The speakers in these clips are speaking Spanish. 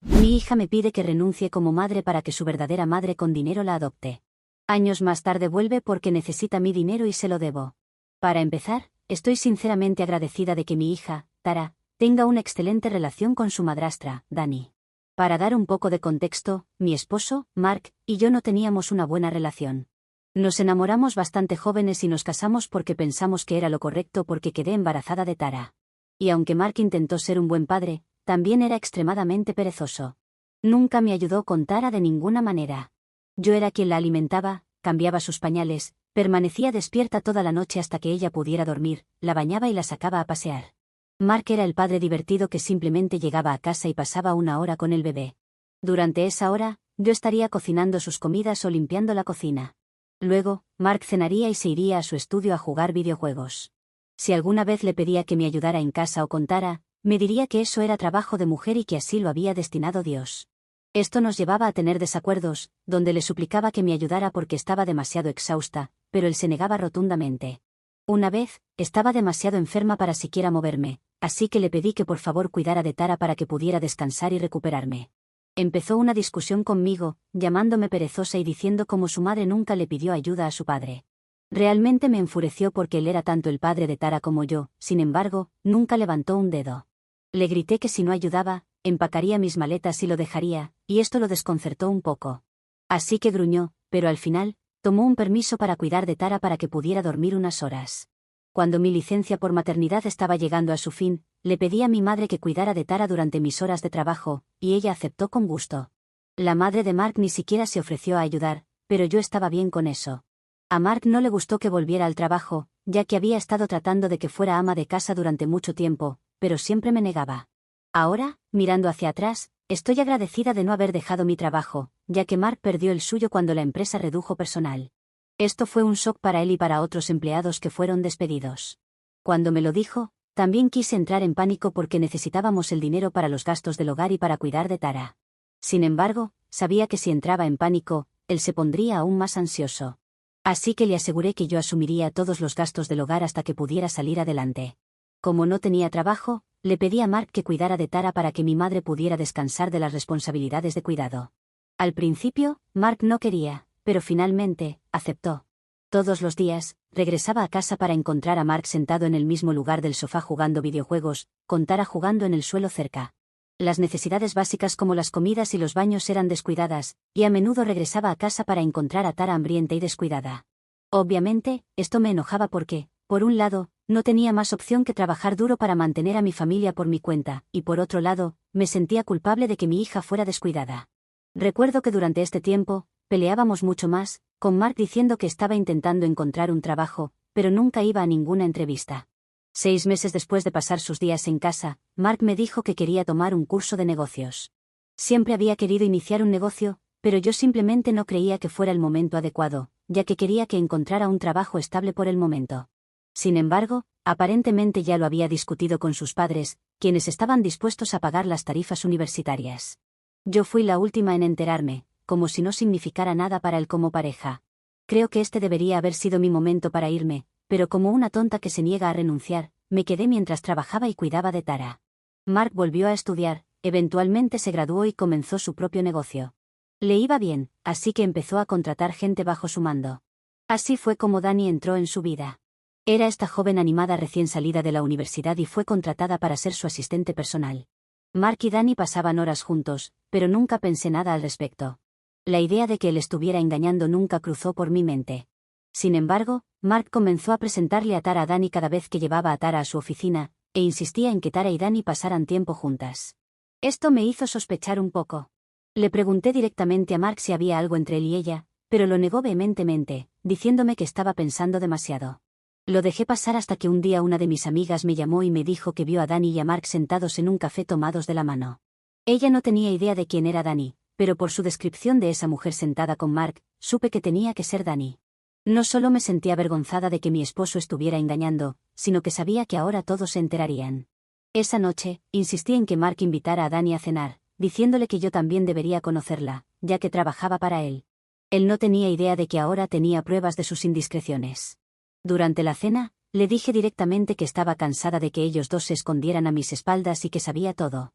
Mi hija me pide que renuncie como madre para que su verdadera madre con dinero la adopte. Años más tarde vuelve porque necesita mi dinero y se lo debo. Para empezar, estoy sinceramente agradecida de que mi hija, Tara, tenga una excelente relación con su madrastra, Dani. Para dar un poco de contexto, mi esposo, Mark, y yo no teníamos una buena relación. Nos enamoramos bastante jóvenes y nos casamos porque pensamos que era lo correcto porque quedé embarazada de Tara. Y aunque Mark intentó ser un buen padre, también era extremadamente perezoso. Nunca me ayudó con Tara de ninguna manera. Yo era quien la alimentaba, cambiaba sus pañales, permanecía despierta toda la noche hasta que ella pudiera dormir, la bañaba y la sacaba a pasear. Mark era el padre divertido que simplemente llegaba a casa y pasaba una hora con el bebé. Durante esa hora, yo estaría cocinando sus comidas o limpiando la cocina. Luego, Mark cenaría y se iría a su estudio a jugar videojuegos. Si alguna vez le pedía que me ayudara en casa o con Tara, me diría que eso era trabajo de mujer y que así lo había destinado Dios. Esto nos llevaba a tener desacuerdos, donde le suplicaba que me ayudara porque estaba demasiado exhausta, pero él se negaba rotundamente. Una vez, estaba demasiado enferma para siquiera moverme, así que le pedí que por favor cuidara de Tara para que pudiera descansar y recuperarme. Empezó una discusión conmigo, llamándome perezosa y diciendo cómo su madre nunca le pidió ayuda a su padre. Realmente me enfureció porque él era tanto el padre de Tara como yo, sin embargo, nunca levantó un dedo. Le grité que si no ayudaba, empacaría mis maletas y lo dejaría, y esto lo desconcertó un poco. Así que gruñó, pero al final, tomó un permiso para cuidar de Tara para que pudiera dormir unas horas. Cuando mi licencia por maternidad estaba llegando a su fin, le pedí a mi madre que cuidara de Tara durante mis horas de trabajo, y ella aceptó con gusto. La madre de Mark ni siquiera se ofreció a ayudar, pero yo estaba bien con eso. A Mark no le gustó que volviera al trabajo, ya que había estado tratando de que fuera ama de casa durante mucho tiempo, pero siempre me negaba. Ahora, mirando hacia atrás, estoy agradecida de no haber dejado mi trabajo, ya que Mark perdió el suyo cuando la empresa redujo personal. Esto fue un shock para él y para otros empleados que fueron despedidos. Cuando me lo dijo, también quise entrar en pánico porque necesitábamos el dinero para los gastos del hogar y para cuidar de Tara. Sin embargo, sabía que si entraba en pánico, él se pondría aún más ansioso. Así que le aseguré que yo asumiría todos los gastos del hogar hasta que pudiera salir adelante. Como no tenía trabajo, le pedí a Mark que cuidara de Tara para que mi madre pudiera descansar de las responsabilidades de cuidado. Al principio, Mark no quería, pero finalmente, aceptó. Todos los días, regresaba a casa para encontrar a Mark sentado en el mismo lugar del sofá jugando videojuegos, con Tara jugando en el suelo cerca. Las necesidades básicas como las comidas y los baños eran descuidadas, y a menudo regresaba a casa para encontrar a Tara hambrienta y descuidada. Obviamente, esto me enojaba porque, por un lado, no tenía más opción que trabajar duro para mantener a mi familia por mi cuenta, y por otro lado, me sentía culpable de que mi hija fuera descuidada. Recuerdo que durante este tiempo, peleábamos mucho más, con Mark diciendo que estaba intentando encontrar un trabajo, pero nunca iba a ninguna entrevista. 6 meses después de pasar sus días en casa, Mark me dijo que quería tomar un curso de negocios. Siempre había querido iniciar un negocio, pero yo simplemente no creía que fuera el momento adecuado, ya que quería que encontrara un trabajo estable por el momento. Sin embargo, aparentemente ya lo había discutido con sus padres, quienes estaban dispuestos a pagar las tarifas universitarias. Yo fui la última en enterarme, como si no significara nada para él como pareja. Creo que este debería haber sido mi momento para irme, pero como una tonta que se niega a renunciar, me quedé mientras trabajaba y cuidaba de Tara. Mark volvió a estudiar, eventualmente se graduó y comenzó su propio negocio. Le iba bien, así que empezó a contratar gente bajo su mando. Así fue como Dani entró en su vida. Era esta joven animada recién salida de la universidad y fue contratada para ser su asistente personal. Mark y Dani pasaban horas juntos, pero nunca pensé nada al respecto. La idea de que él estuviera engañando nunca cruzó por mi mente. Sin embargo, Mark comenzó a presentarle a Tara a Dani cada vez que llevaba a Tara a su oficina, e insistía en que Tara y Dani pasaran tiempo juntas. Esto me hizo sospechar un poco. Le pregunté directamente a Mark si había algo entre él y ella, pero lo negó vehementemente, diciéndome que estaba pensando demasiado. Lo dejé pasar hasta que un día una de mis amigas me llamó y me dijo que vio a Dani y a Mark sentados en un café tomados de la mano. Ella no tenía idea de quién era Dani, pero por su descripción de esa mujer sentada con Mark, supe que tenía que ser Dani. No solo me sentía avergonzada de que mi esposo estuviera engañando, sino que sabía que ahora todos se enterarían. Esa noche, insistí en que Mark invitara a Dani a cenar, diciéndole que yo también debería conocerla, ya que trabajaba para él. Él no tenía idea de que ahora tenía pruebas de sus indiscreciones. Durante la cena, le dije directamente que estaba cansada de que ellos dos se escondieran a mis espaldas y que sabía todo.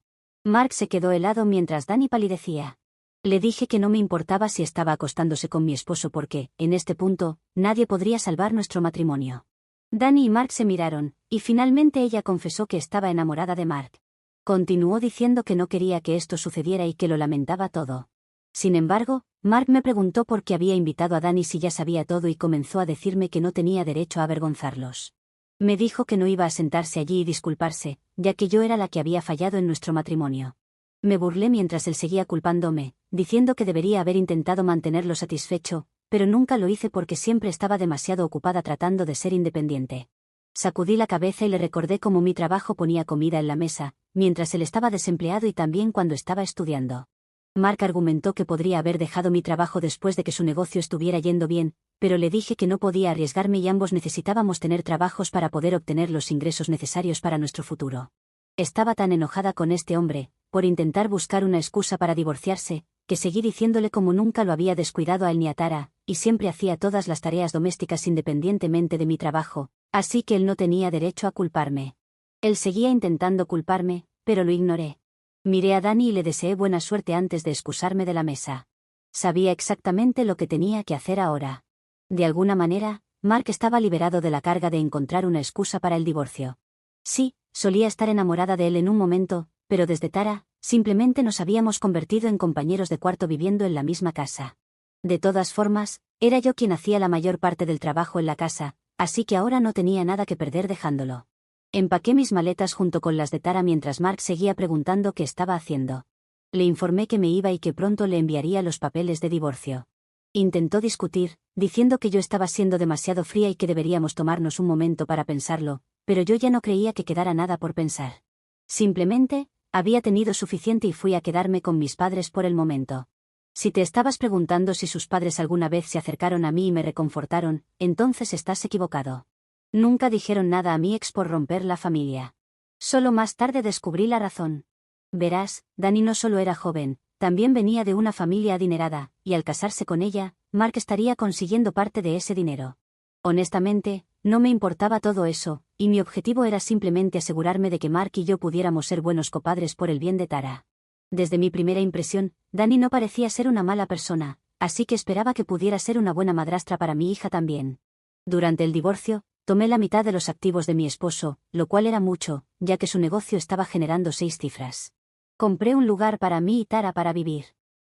Mark se quedó helado mientras Dani palidecía. Le dije que no me importaba si estaba acostándose con mi esposo porque, en este punto, nadie podría salvar nuestro matrimonio. Dani y Mark se miraron, y finalmente ella confesó que estaba enamorada de Mark. Continuó diciendo que no quería que esto sucediera y que lo lamentaba todo. Sin embargo, Mark me preguntó por qué había invitado a Dani si ya sabía todo y comenzó a decirme que no tenía derecho a avergonzarlos. Me dijo que no iba a sentarse allí y disculparse, ya que yo era la que había fallado en nuestro matrimonio. Me burlé mientras él seguía culpándome, diciendo que debería haber intentado mantenerlo satisfecho, pero nunca lo hice porque siempre estaba demasiado ocupada tratando de ser independiente. Sacudí la cabeza y le recordé cómo mi trabajo ponía comida en la mesa, mientras él estaba desempleado y también cuando estaba estudiando. Mark argumentó que podría haber dejado mi trabajo después de que su negocio estuviera yendo bien, pero le dije que no podía arriesgarme y ambos necesitábamos tener trabajos para poder obtener los ingresos necesarios para nuestro futuro. Estaba tan enojada con este hombre, por intentar buscar una excusa para divorciarse, que seguí diciéndole cómo nunca lo había descuidado a él ni a Tara, y siempre hacía todas las tareas domésticas independientemente de mi trabajo, así que él no tenía derecho a culparme. Él seguía intentando culparme, pero lo ignoré. Miré a Dani y le deseé buena suerte antes de excusarme de la mesa. Sabía exactamente lo que tenía que hacer ahora. De alguna manera, Mark estaba liberado de la carga de encontrar una excusa para el divorcio. Sí, solía estar enamorada de él en un momento, pero desde Tara, simplemente nos habíamos convertido en compañeros de cuarto viviendo en la misma casa. De todas formas, era yo quien hacía la mayor parte del trabajo en la casa, así que ahora no tenía nada que perder dejándolo. Empaqué mis maletas junto con las de Tara mientras Mark seguía preguntando qué estaba haciendo. Le informé que me iba y que pronto le enviaría los papeles de divorcio. Intentó discutir, diciendo que yo estaba siendo demasiado fría y que deberíamos tomarnos un momento para pensarlo, pero yo ya no creía que quedara nada por pensar. Simplemente, había tenido suficiente y fui a quedarme con mis padres por el momento. Si te estabas preguntando si sus padres alguna vez se acercaron a mí y me reconfortaron, entonces estás equivocado. Nunca dijeron nada a mi ex por romper la familia. Solo más tarde descubrí la razón. Verás, Dani no solo era joven, también venía de una familia adinerada, y al casarse con ella, Mark estaría consiguiendo parte de ese dinero. Honestamente, no me importaba todo eso, y mi objetivo era simplemente asegurarme de que Mark y yo pudiéramos ser buenos copadres por el bien de Tara. Desde mi primera impresión, Dani no parecía ser una mala persona, así que esperaba que pudiera ser una buena madrastra para mi hija también. Durante el divorcio, tomé la mitad de los activos de mi esposo, lo cual era mucho, ya que su negocio estaba generando 6 cifras. Compré un lugar para mí y Tara para vivir.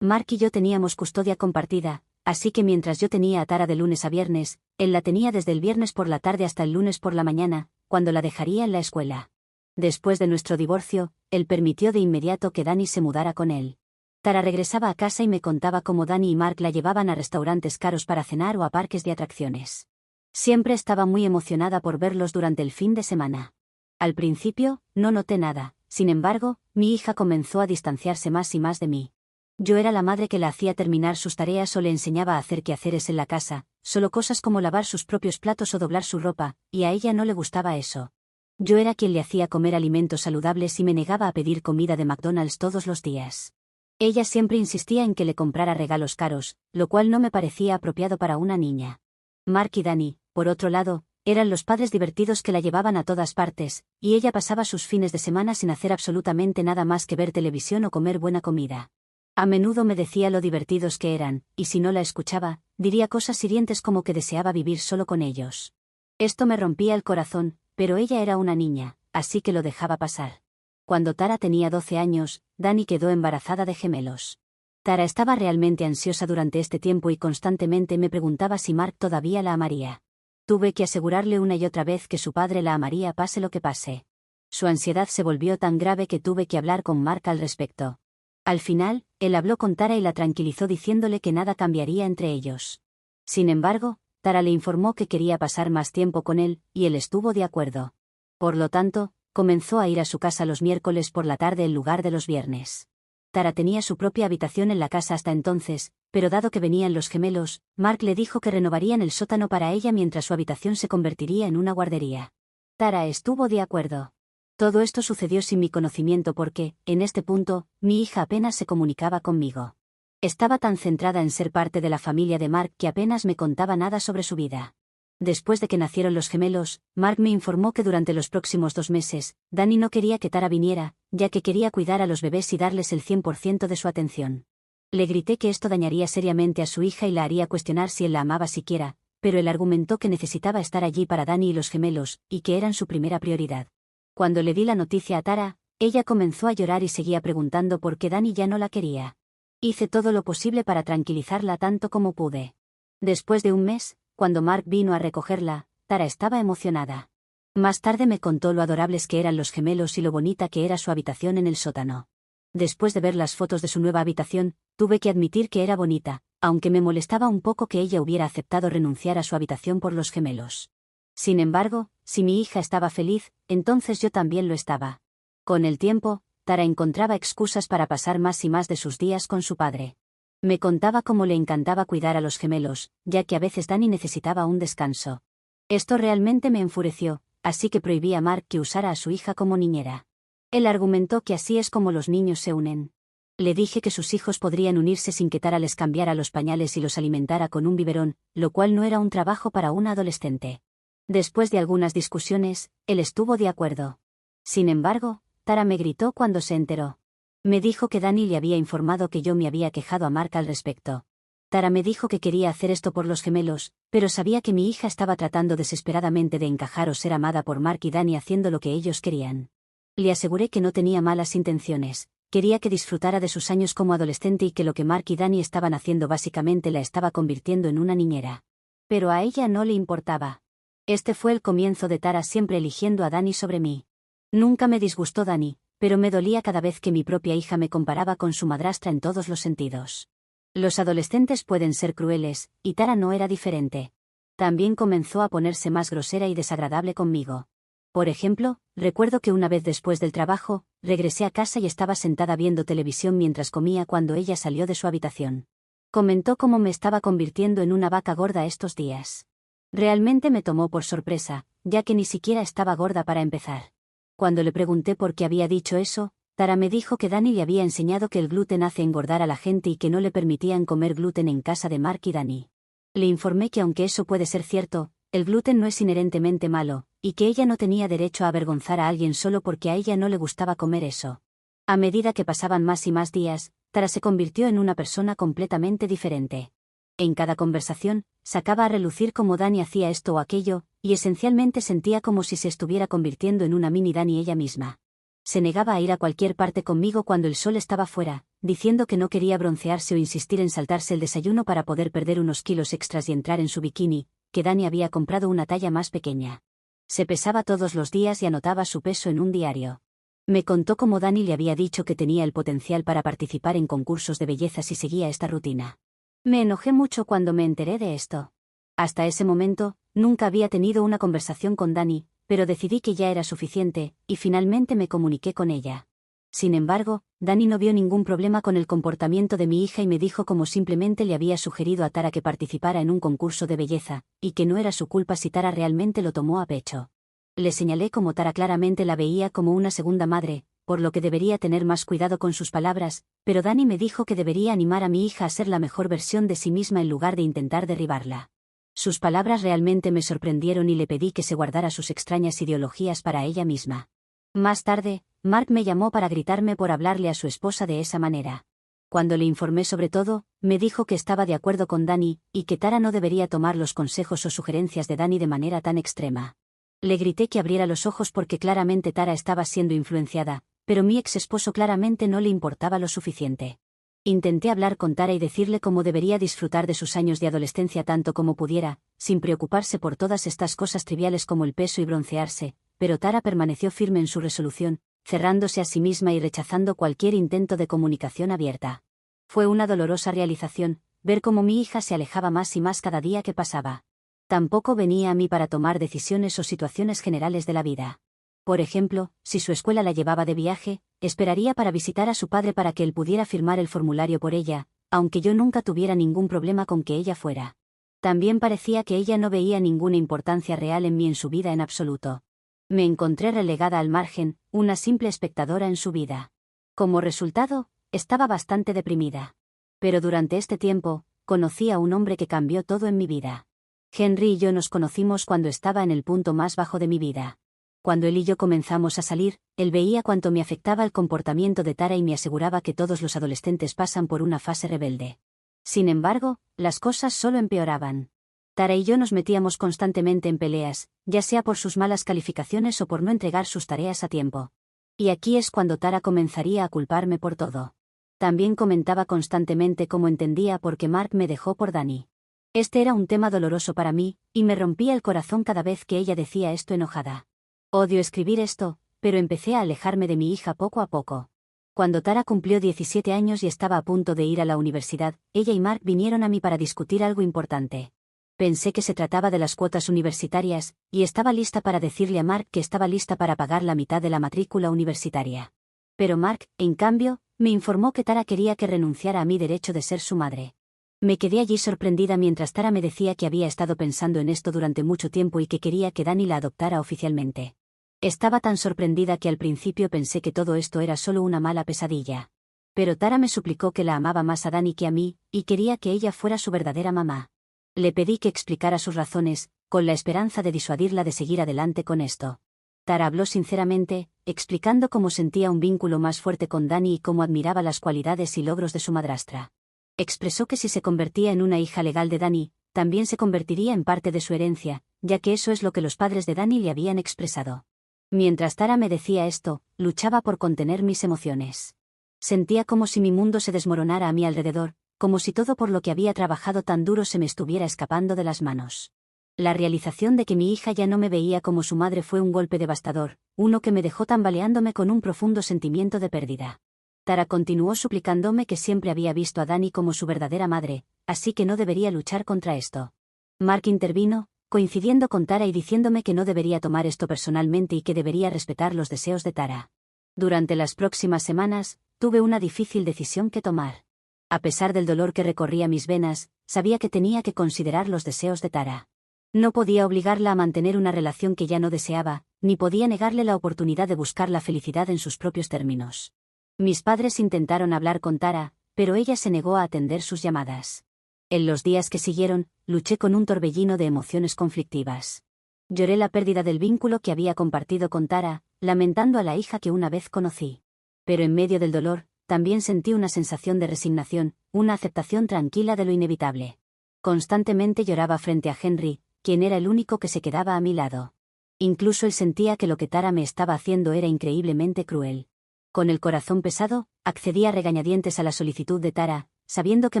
Mark y yo teníamos custodia compartida, así que mientras yo tenía a Tara de lunes a viernes, él la tenía desde el viernes por la tarde hasta el lunes por la mañana, cuando la dejaría en la escuela. Después de nuestro divorcio, él permitió de inmediato que Dani se mudara con él. Tara regresaba a casa y me contaba cómo Dani y Mark la llevaban a restaurantes caros para cenar o a parques de atracciones. Siempre estaba muy emocionada por verlos durante el fin de semana. Al principio, no noté nada, sin embargo, mi hija comenzó a distanciarse más y más de mí. Yo era la madre que la hacía terminar sus tareas o le enseñaba a hacer quehaceres en la casa, solo cosas como lavar sus propios platos o doblar su ropa, y a ella no le gustaba eso. Yo era quien le hacía comer alimentos saludables y me negaba a pedir comida de McDonald's todos los días. Ella siempre insistía en que le comprara regalos caros, lo cual no me parecía apropiado para una niña. Mark y Dani, por otro lado, eran los padres divertidos que la llevaban a todas partes, y ella pasaba sus fines de semana sin hacer absolutamente nada más que ver televisión o comer buena comida. A menudo me decía lo divertidos que eran, y si no la escuchaba, diría cosas hirientes como que deseaba vivir solo con ellos. Esto me rompía el corazón, pero ella era una niña, así que lo dejaba pasar. Cuando Tara tenía 12 años, Dani quedó embarazada de gemelos. Tara estaba realmente ansiosa durante este tiempo y constantemente me preguntaba si Mark todavía la amaría. Tuve que asegurarle una y otra vez que su padre la amaría pase lo que pase. Su ansiedad se volvió tan grave que tuve que hablar con Mark al respecto. Al final, él habló con Tara y la tranquilizó diciéndole que nada cambiaría entre ellos. Sin embargo, Tara le informó que quería pasar más tiempo con él, y él estuvo de acuerdo. Por lo tanto, comenzó a ir a su casa los miércoles por la tarde en lugar de los viernes. Tara tenía su propia habitación en la casa hasta entonces, pero dado que venían los gemelos, Mark le dijo que renovarían el sótano para ella mientras su habitación se convertiría en una guardería. Tara estuvo de acuerdo. Todo esto sucedió sin mi conocimiento porque, en este punto, mi hija apenas se comunicaba conmigo. Estaba tan centrada en ser parte de la familia de Mark que apenas me contaba nada sobre su vida. Después de que nacieron los gemelos, Mark me informó que durante los próximos 2 meses, Dani no quería que Tara viniera, ya que quería cuidar a los bebés y darles el 100% de su atención. Le grité que esto dañaría seriamente a su hija y la haría cuestionar si él la amaba siquiera, pero él argumentó que necesitaba estar allí para Dani y los gemelos, y que eran su primera prioridad. Cuando le di la noticia a Tara, ella comenzó a llorar y seguía preguntando por qué Dani ya no la quería. Hice todo lo posible para tranquilizarla tanto como pude. Después de 1 mes, cuando Mark vino a recogerla, Tara estaba emocionada. Más tarde me contó lo adorables que eran los gemelos y lo bonita que era su habitación en el sótano. Después de ver las fotos de su nueva habitación, tuve que admitir que era bonita, aunque me molestaba un poco que ella hubiera aceptado renunciar a su habitación por los gemelos. Sin embargo, si mi hija estaba feliz, entonces yo también lo estaba. Con el tiempo, Tara encontraba excusas para pasar más y más de sus días con su padre. Me contaba cómo le encantaba cuidar a los gemelos, ya que a veces Dani necesitaba un descanso. Esto realmente me enfureció, así que prohibí a Mark que usara a su hija como niñera. Él argumentó que así es como los niños se unen. Le dije que sus hijos podrían unirse sin que Tara les cambiara los pañales y los alimentara con un biberón, lo cual no era un trabajo para una adolescente. Después de algunas discusiones, él estuvo de acuerdo. Sin embargo, Tara me gritó cuando se enteró. Me dijo que Dani le había informado que yo me había quejado a Mark al respecto. Tara me dijo que quería hacer esto por los gemelos, pero sabía que mi hija estaba tratando desesperadamente de encajar o ser amada por Mark y Dani haciendo lo que ellos querían. Le aseguré que no tenía malas intenciones, quería que disfrutara de sus años como adolescente y que lo que Mark y Dani estaban haciendo básicamente la estaba convirtiendo en una niñera. Pero a ella no le importaba. Este fue el comienzo de Tara siempre eligiendo a Dani sobre mí. Nunca me disgustó Dani, pero me dolía cada vez que mi propia hija me comparaba con su madrastra en todos los sentidos. Los adolescentes pueden ser crueles, y Tara no era diferente. También comenzó a ponerse más grosera y desagradable conmigo. Por ejemplo, recuerdo que una vez después del trabajo, regresé a casa y estaba sentada viendo televisión mientras comía cuando ella salió de su habitación. Comentó cómo me estaba convirtiendo en una vaca gorda estos días. Realmente me tomó por sorpresa, ya que ni siquiera estaba gorda para empezar. Cuando le pregunté por qué había dicho eso, Tara me dijo que Dani le había enseñado que el gluten hace engordar a la gente y que no le permitían comer gluten en casa de Mark y Dani. Le informé que aunque eso puede ser cierto, el gluten no es inherentemente malo, y que ella no tenía derecho a avergonzar a alguien solo porque a ella no le gustaba comer eso. A medida que pasaban más y más días, Tara se convirtió en una persona completamente diferente. En cada conversación, sacaba a relucir cómo Dani hacía esto o aquello, y esencialmente sentía como si se estuviera convirtiendo en una mini Dani ella misma. Se negaba a ir a cualquier parte conmigo cuando el sol estaba fuera, diciendo que no quería broncearse o insistir en saltarse el desayuno para poder perder unos kilos extras y entrar en su bikini, que Dani había comprado una talla más pequeña. Se pesaba todos los días y anotaba su peso en un diario. Me contó cómo Dani le había dicho que tenía el potencial para participar en concursos de belleza si seguía esta rutina. Me enojé mucho cuando me enteré de esto. Hasta ese momento, nunca había tenido una conversación con Dani, pero decidí que ya era suficiente, y finalmente me comuniqué con ella. Sin embargo, Dani no vio ningún problema con el comportamiento de mi hija y me dijo cómo simplemente le había sugerido a Tara que participara en un concurso de belleza, y que no era su culpa si Tara realmente lo tomó a pecho. Le señalé cómo Tara claramente la veía como una segunda madre, por lo que debería tener más cuidado con sus palabras, pero Dani me dijo que debería animar a mi hija a ser la mejor versión de sí misma en lugar de intentar derribarla. Sus palabras realmente me sorprendieron y le pedí que se guardara sus extrañas ideologías para ella misma. Más tarde, Mark me llamó para gritarme por hablarle a su esposa de esa manera. Cuando le informé sobre todo, me dijo que estaba de acuerdo con Dani, y que Tara no debería tomar los consejos o sugerencias de Dani de manera tan extrema. Le grité que abriera los ojos porque claramente Tara estaba siendo influenciada, pero mi ex esposo claramente no le importaba lo suficiente. Intenté hablar con Tara y decirle cómo debería disfrutar de sus años de adolescencia tanto como pudiera, sin preocuparse por todas estas cosas triviales como el peso y broncearse, pero Tara permaneció firme en su resolución, cerrándose a sí misma y rechazando cualquier intento de comunicación abierta. Fue una dolorosa realización, ver cómo mi hija se alejaba más y más cada día que pasaba. Tampoco venía a mí para tomar decisiones o situaciones generales de la vida. Por ejemplo, si su escuela la llevaba de viaje, esperaría para visitar a su padre para que él pudiera firmar el formulario por ella, aunque yo nunca tuviera ningún problema con que ella fuera. También parecía que ella no veía ninguna importancia real en mí en su vida en absoluto. Me encontré relegada al margen, una simple espectadora en su vida. Como resultado, estaba bastante deprimida. Pero durante este tiempo, conocí a un hombre que cambió todo en mi vida. Henry y yo nos conocimos cuando estaba en el punto más bajo de mi vida. Cuando él y yo comenzamos a salir, él veía cuánto me afectaba el comportamiento de Tara y me aseguraba que todos los adolescentes pasan por una fase rebelde. Sin embargo, las cosas solo empeoraban. Tara y yo nos metíamos constantemente en peleas, ya sea por sus malas calificaciones o por no entregar sus tareas a tiempo. Y aquí es cuando Tara comenzaría a culparme por todo. También comentaba constantemente cómo entendía por qué Mark me dejó por Dani. Este era un tema doloroso para mí, y me rompía el corazón cada vez que ella decía esto enojada. Odio escribir esto, pero empecé a alejarme de mi hija poco a poco. Cuando Tara cumplió 17 años y estaba a punto de ir a la universidad, ella y Mark vinieron a mí para discutir algo importante. Pensé que se trataba de las cuotas universitarias, y estaba lista para decirle a Mark que estaba lista para pagar la mitad de la matrícula universitaria. Pero Mark, en cambio, me informó que Tara quería que renunciara a mi derecho de ser su madre. Me quedé allí sorprendida mientras Tara me decía que había estado pensando en esto durante mucho tiempo y que quería que Dani la adoptara oficialmente. Estaba tan sorprendida que al principio pensé que todo esto era solo una mala pesadilla. Pero Tara me suplicó que la amaba más a Dani que a mí, y quería que ella fuera su verdadera mamá. Le pedí que explicara sus razones, con la esperanza de disuadirla de seguir adelante con esto. Tara habló sinceramente, explicando cómo sentía un vínculo más fuerte con Dani y cómo admiraba las cualidades y logros de su madrastra. Expresó que si se convertía en una hija legal de Dani, también se convertiría en parte de su herencia, ya que eso es lo que los padres de Dani le habían expresado. Mientras Tara me decía esto, luchaba por contener mis emociones. Sentía como si mi mundo se desmoronara a mi alrededor, como si todo por lo que había trabajado tan duro se me estuviera escapando de las manos. La realización de que mi hija ya no me veía como su madre fue un golpe devastador, uno que me dejó tambaleándome con un profundo sentimiento de pérdida. Tara continuó suplicándome que siempre había visto a Dani como su verdadera madre, así que no debería luchar contra esto. Mark intervino, coincidiendo con Tara y diciéndome que no debería tomar esto personalmente y que debería respetar los deseos de Tara. Durante las próximas semanas, tuve una difícil decisión que tomar. A pesar del dolor que recorría mis venas, sabía que tenía que considerar los deseos de Tara. No podía obligarla a mantener una relación que ya no deseaba, ni podía negarle la oportunidad de buscar la felicidad en sus propios términos. Mis padres intentaron hablar con Tara, pero ella se negó a atender sus llamadas. En los días que siguieron, luché con un torbellino de emociones conflictivas. Lloré la pérdida del vínculo que había compartido con Tara, lamentando a la hija que una vez conocí. Pero en medio del dolor, también sentí una sensación de resignación, una aceptación tranquila de lo inevitable. Constantemente lloraba frente a Henry, quien era el único que se quedaba a mi lado. Incluso él sentía que lo que Tara me estaba haciendo era increíblemente cruel. Con el corazón pesado, accedí a regañadientes a la solicitud de Tara, sabiendo que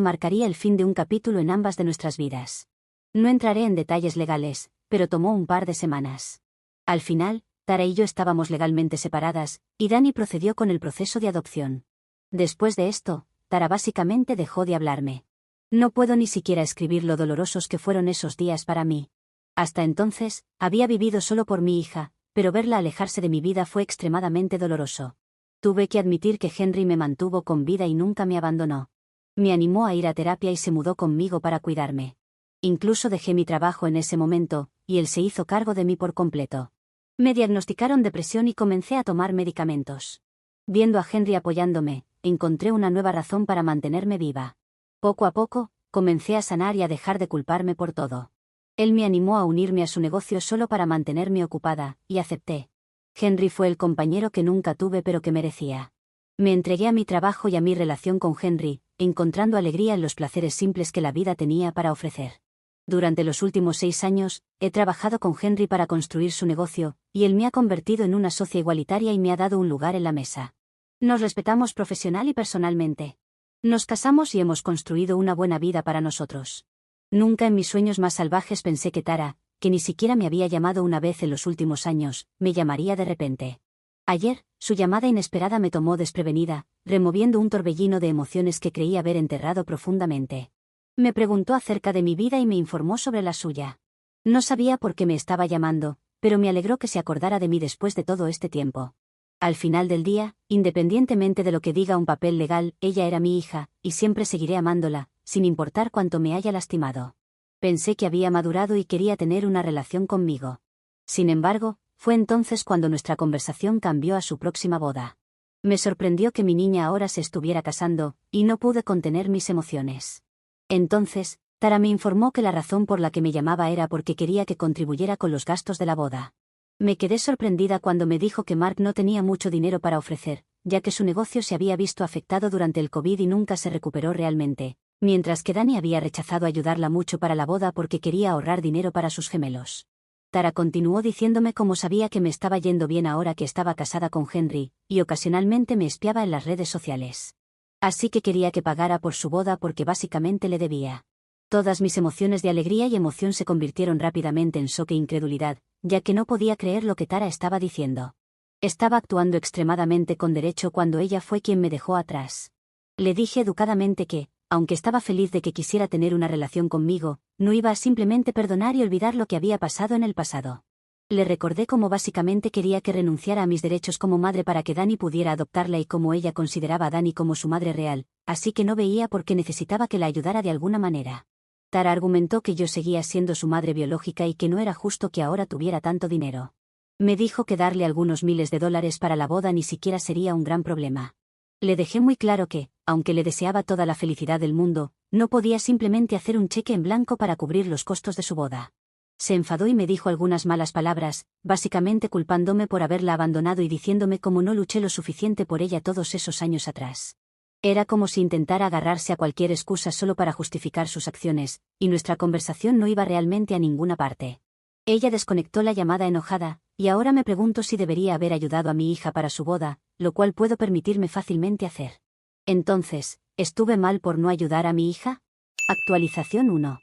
marcaría el fin de un capítulo en ambas de nuestras vidas. No entraré en detalles legales, pero tomó un par de semanas. Al final, Tara y yo estábamos legalmente separadas, y Dani procedió con el proceso de adopción. Después de esto, Tara básicamente dejó de hablarme. No puedo ni siquiera escribir lo dolorosos que fueron esos días para mí. Hasta entonces, había vivido solo por mi hija, pero verla alejarse de mi vida fue extremadamente doloroso. Tuve que admitir que Henry me mantuvo con vida y nunca me abandonó. Me animó a ir a terapia y se mudó conmigo para cuidarme. Incluso dejé mi trabajo en ese momento, y él se hizo cargo de mí por completo. Me diagnosticaron depresión y comencé a tomar medicamentos. Viendo a Henry apoyándome, encontré una nueva razón para mantenerme viva. Poco a poco, comencé a sanar y a dejar de culparme por todo. Él me animó a unirme a su negocio solo para mantenerme ocupada, y acepté. Henry fue el compañero que nunca tuve pero que merecía. Me entregué a mi trabajo y a mi relación con Henry, encontrando alegría en los placeres simples que la vida tenía para ofrecer. Durante los últimos 6 años, he trabajado con Henry para construir su negocio, y él me ha convertido en una socia igualitaria y me ha dado un lugar en la mesa. Nos respetamos profesional y personalmente. Nos casamos y hemos construido una buena vida para nosotros. Nunca en mis sueños más salvajes pensé que Tara, que ni siquiera me había llamado una vez en los últimos años, me llamaría de repente. Ayer, su llamada inesperada me tomó desprevenida, removiendo un torbellino de emociones que creí haber enterrado profundamente. Me preguntó acerca de mi vida y me informó sobre la suya. No sabía por qué me estaba llamando, pero me alegró que se acordara de mí después de todo este tiempo. Al final del día, independientemente de lo que diga un papel legal, ella era mi hija, y siempre seguiré amándola, sin importar cuánto me haya lastimado. Pensé que había madurado y quería tener una relación conmigo. Sin embargo, fue entonces cuando nuestra conversación cambió a su próxima boda. Me sorprendió que mi niña ahora se estuviera casando, y no pude contener mis emociones. Entonces, Tara me informó que la razón por la que me llamaba era porque quería que contribuyera con los gastos de la boda. Me quedé sorprendida cuando me dijo que Mark no tenía mucho dinero para ofrecer, ya que su negocio se había visto afectado durante el COVID y nunca se recuperó realmente, mientras que Dani había rechazado ayudarla mucho para la boda porque quería ahorrar dinero para sus gemelos. Tara continuó diciéndome cómo sabía que me estaba yendo bien ahora que estaba casada con Henry, y ocasionalmente me espiaba en las redes sociales. Así que quería que pagara por su boda porque básicamente le debía. Todas mis emociones de alegría y emoción se convirtieron rápidamente en shock e incredulidad, ya que no podía creer lo que Tara estaba diciendo. Estaba actuando extremadamente con derecho cuando ella fue quien me dejó atrás. Le dije educadamente que, aunque estaba feliz de que quisiera tener una relación conmigo, no iba a simplemente perdonar y olvidar lo que había pasado en el pasado. Le recordé cómo básicamente quería que renunciara a mis derechos como madre para que Dani pudiera adoptarla y cómo ella consideraba a Dani como su madre real, así que no veía por qué necesitaba que la ayudara de alguna manera. Tara argumentó que yo seguía siendo su madre biológica y que no era justo que ahora tuviera tanto dinero. Me dijo que darle algunos miles de dólares para la boda ni siquiera sería un gran problema. Le dejé muy claro que, aunque le deseaba toda la felicidad del mundo, no podía simplemente hacer un cheque en blanco para cubrir los costos de su boda. Se enfadó y me dijo algunas malas palabras, básicamente culpándome por haberla abandonado y diciéndome cómo no luché lo suficiente por ella todos esos años atrás. Era como si intentara agarrarse a cualquier excusa solo para justificar sus acciones, y nuestra conversación no iba realmente a ninguna parte. Ella desconectó la llamada enojada, y ahora me pregunto si debería haber ayudado a mi hija para su boda, lo cual puedo permitirme fácilmente hacer. Entonces, ¿estuve mal por no ayudar a mi hija? Actualización 1.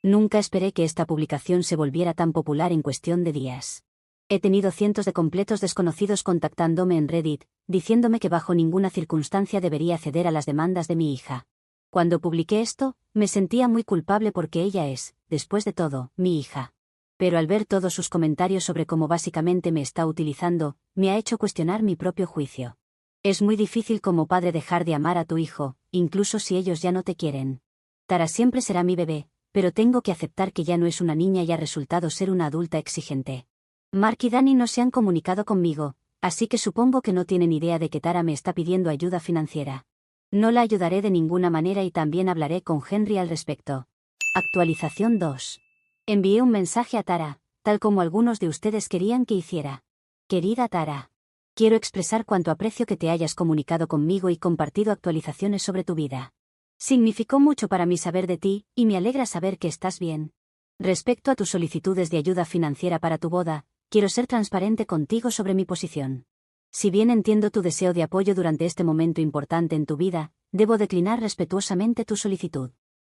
Nunca esperé que esta publicación se volviera tan popular en cuestión de días. He tenido cientos de completos desconocidos contactándome en Reddit, diciéndome que bajo ninguna circunstancia debería ceder a las demandas de mi hija. Cuando publiqué esto, me sentía muy culpable porque ella es, después de todo, mi hija. Pero al ver todos sus comentarios sobre cómo básicamente me está utilizando, me ha hecho cuestionar mi propio juicio. Es muy difícil como padre dejar de amar a tu hijo, incluso si ellos ya no te quieren. Tara siempre será mi bebé, pero tengo que aceptar que ya no es una niña y ha resultado ser una adulta exigente. Mark y Dani no se han comunicado conmigo, así que supongo que no tienen idea de que Tara me está pidiendo ayuda financiera. No la ayudaré de ninguna manera y también hablaré con Henry al respecto. Actualización 2. Envié un mensaje a Tara, tal como algunos de ustedes querían que hiciera. Querida Tara, quiero expresar cuánto aprecio que te hayas comunicado conmigo y compartido actualizaciones sobre tu vida. Significó mucho para mí saber de ti, y me alegra saber que estás bien. Respecto a tus solicitudes de ayuda financiera para tu boda, quiero ser transparente contigo sobre mi posición. Si bien entiendo tu deseo de apoyo durante este momento importante en tu vida, debo declinar respetuosamente tu solicitud.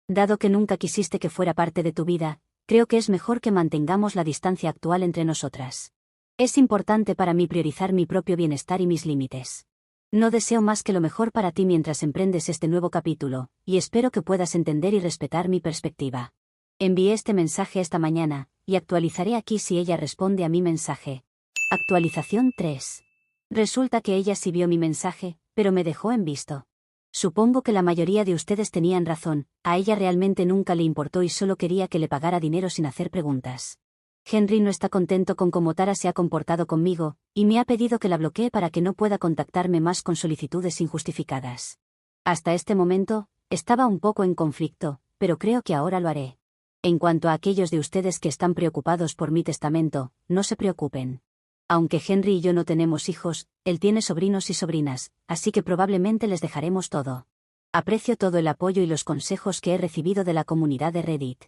Dado que nunca quisiste que fuera parte de tu vida, creo que es mejor que mantengamos la distancia actual entre nosotras. Es importante para mí priorizar mi propio bienestar y mis límites. No deseo más que lo mejor para ti mientras emprendes este nuevo capítulo, y espero que puedas entender y respetar mi perspectiva. Envié este mensaje esta mañana, y actualizaré aquí si ella responde a mi mensaje. Actualización 3. Resulta que ella sí vio mi mensaje, pero me dejó en visto. Supongo que la mayoría de ustedes tenían razón, a ella realmente nunca le importó y solo quería que le pagara dinero sin hacer preguntas. Henry no está contento con cómo Tara se ha comportado conmigo, y me ha pedido que la bloquee para que no pueda contactarme más con solicitudes injustificadas. Hasta este momento, estaba un poco en conflicto, pero creo que ahora lo haré. En cuanto a aquellos de ustedes que están preocupados por mi testamento, no se preocupen. Aunque Henry y yo no tenemos hijos, él tiene sobrinos y sobrinas, así que probablemente les dejaremos todo. Aprecio todo el apoyo y los consejos que he recibido de la comunidad de Reddit.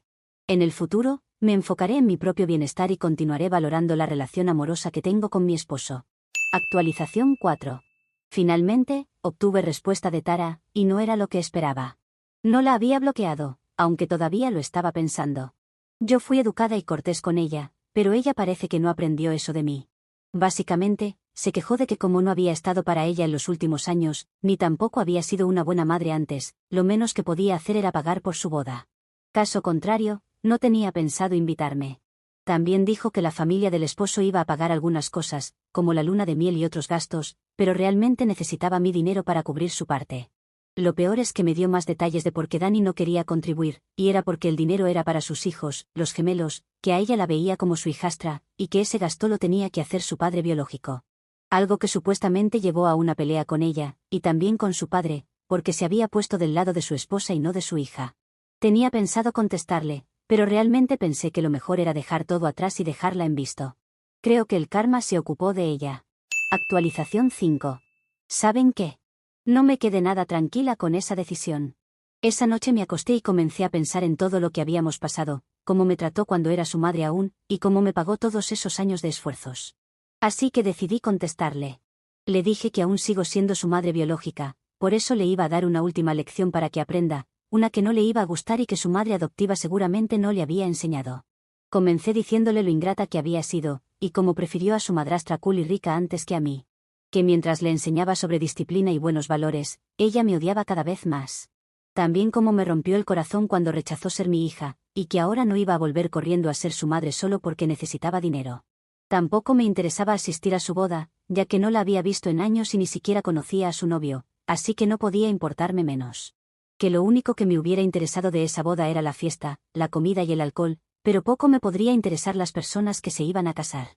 En el futuro, me enfocaré en mi propio bienestar y continuaré valorando la relación amorosa que tengo con mi esposo. Actualización 4. Finalmente, obtuve respuesta de Tara, y no era lo que esperaba. No la había bloqueado, aunque todavía lo estaba pensando. Yo fui educada y cortés con ella, pero ella parece que no aprendió eso de mí. Básicamente, se quejó de que como no había estado para ella en los últimos años, ni tampoco había sido una buena madre antes, lo menos que podía hacer era pagar por su boda. Caso contrario, no tenía pensado invitarme. También dijo que la familia del esposo iba a pagar algunas cosas, como la luna de miel y otros gastos, pero realmente necesitaba mi dinero para cubrir su parte. Lo peor es que me dio más detalles de por qué Dani no quería contribuir, y era porque el dinero era para sus hijos, los gemelos, que a ella la veía como su hijastra, y que ese gasto lo tenía que hacer su padre biológico. Algo que supuestamente llevó a una pelea con ella, y también con su padre, porque se había puesto del lado de su esposa y no de su hija. Tenía pensado contestarle, pero realmente pensé que lo mejor era dejar todo atrás y dejarla en visto. Creo que el karma se ocupó de ella. Actualización 5. ¿Saben qué? No me quedé nada tranquila con esa decisión. Esa noche me acosté y comencé a pensar en todo lo que habíamos pasado, cómo me trató cuando era su madre aún, y cómo me pagó todos esos años de esfuerzos. Así que decidí contestarle. Le dije que aún sigo siendo su madre biológica, por eso le iba a dar una última lección para que aprenda, una que no le iba a gustar y que su madre adoptiva seguramente no le había enseñado. Comencé diciéndole lo ingrata que había sido, y cómo prefirió a su madrastra cool y rica antes que a mí. Que mientras le enseñaba sobre disciplina y buenos valores, ella me odiaba cada vez más. También cómo me rompió el corazón cuando rechazó ser mi hija, y que ahora no iba a volver corriendo a ser su madre solo porque necesitaba dinero. Tampoco me interesaba asistir a su boda, ya que no la había visto en años y ni siquiera conocía a su novio, así que no podía importarme menos. Que lo único que me hubiera interesado de esa boda era la fiesta, la comida y el alcohol, pero poco me podría interesar las personas que se iban a casar.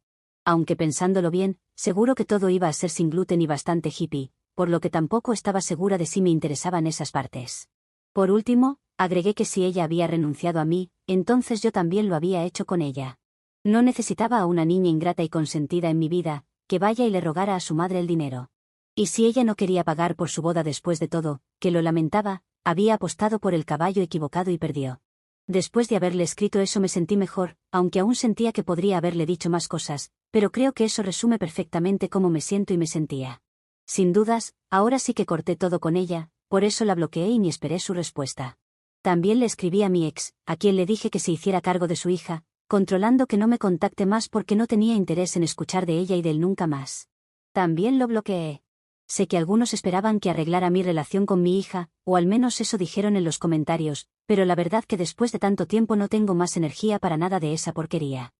Aunque pensándolo bien, seguro que todo iba a ser sin gluten y bastante hippie, por lo que tampoco estaba segura de si me interesaban esas partes. Por último, agregué que si ella había renunciado a mí, entonces yo también lo había hecho con ella. No necesitaba a una niña ingrata y consentida en mi vida, que vaya y le rogara a su madre el dinero. Y si ella no quería pagar por su boda después de todo, que lo lamentaba, había apostado por el caballo equivocado y perdió. Después de haberle escrito eso me sentí mejor, aunque aún sentía que podría haberle dicho más cosas, pero creo que eso resume perfectamente cómo me siento y me sentía. Sin dudas, ahora sí que corté todo con ella, por eso la bloqueé y ni esperé su respuesta. También le escribí a mi ex, a quien le dije que se hiciera cargo de su hija, controlando que no me contacte más porque no tenía interés en escuchar de ella y de él nunca más. También lo bloqueé. Sé que algunos esperaban que arreglara mi relación con mi hija, o al menos eso dijeron en los comentarios, pero la verdad que después de tanto tiempo no tengo más energía para nada de esa porquería.